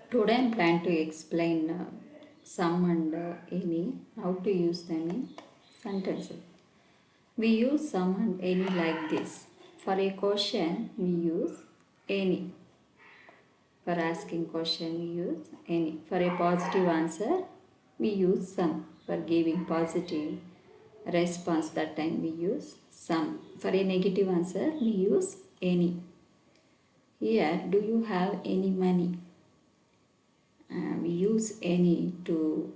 Today I am planning to explain some and any, how to use them in sentences. We use some and any like this. For a question, we use any. For asking question, we use any. For a positive answer, we use some. For giving positive response, that time we use some. For a negative answer, we use any. Here, do you have any money? We use any to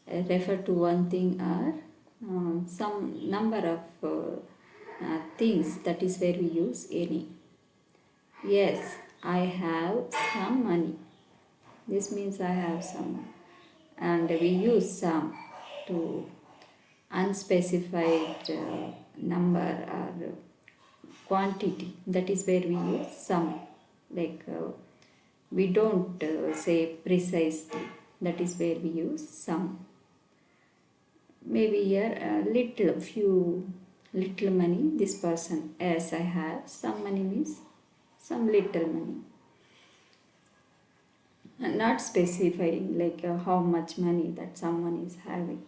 refer to one thing or some number of things. That is where we use any. Yes, I have some money. This means I have some. And we use some to unspecified number or quantity. That is where we use some. Like we don't say precisely. That is where we use some. Maybe here little money. This person, yes, I have some money means some little money. Not specifying like how much money that someone is having.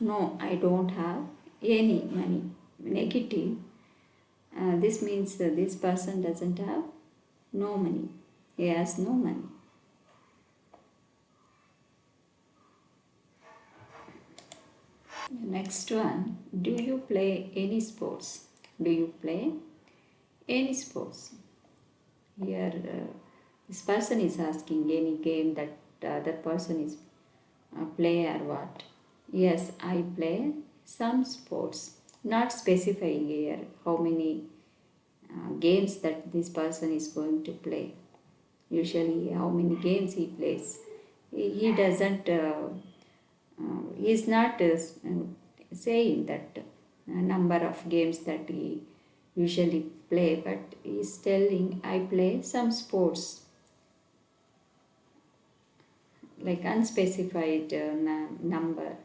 No, I don't have any money. Negative. This means this person doesn't have no money. He has no money. Next one, do you play any sports? Do you play any sports? Here, this person is asking any game that other person is play or what. Yes, I play some sports. Not specifying here how many games that this person is going to play. Usually how many games he plays. He doesn't, he is not saying that number of games that he usually play, but he is telling I play some sports. Like unspecified number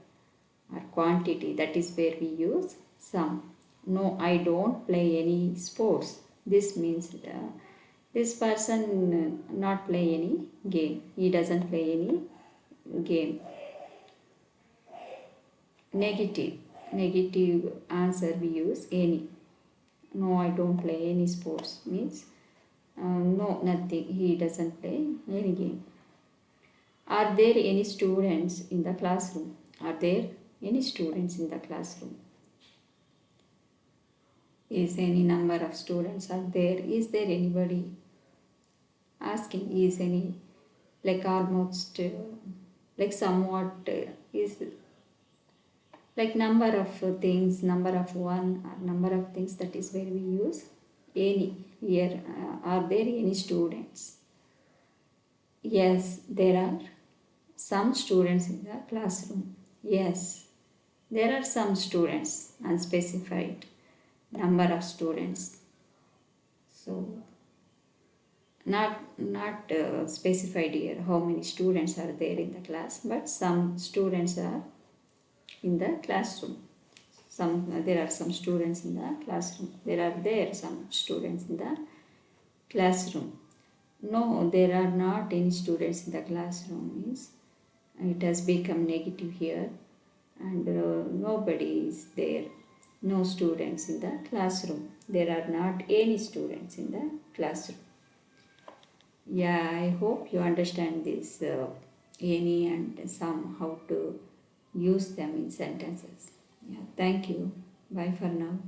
or quantity, that is where we use some. No, I don't play any sports. This means this person not play any game. He doesn't play any game. Negative answer we use any. No, I don't play any sports means no, nothing. He doesn't play any game. Are there any students in the classroom? Are there any students in the classroom? Is any number of students are there? Is there anybody? Asking is any, like almost like somewhat is like number of things, number of one or number of things. That is where we use any. Here, are there any students? Yes, there are some students in the classroom. Yes, there are some students, unspecified number of students. So not specified here how many students are there in the class, but some students are in the classroom. There are some students in the classroom. There some students in the classroom. No, there are not any students in the classroom means it has become negative here, and nobody is there. No students in the classroom. There are not any students in the classroom. Yeah, I hope you understand this any and some, how to use them in sentences. Yeah, thank you. Bye for now.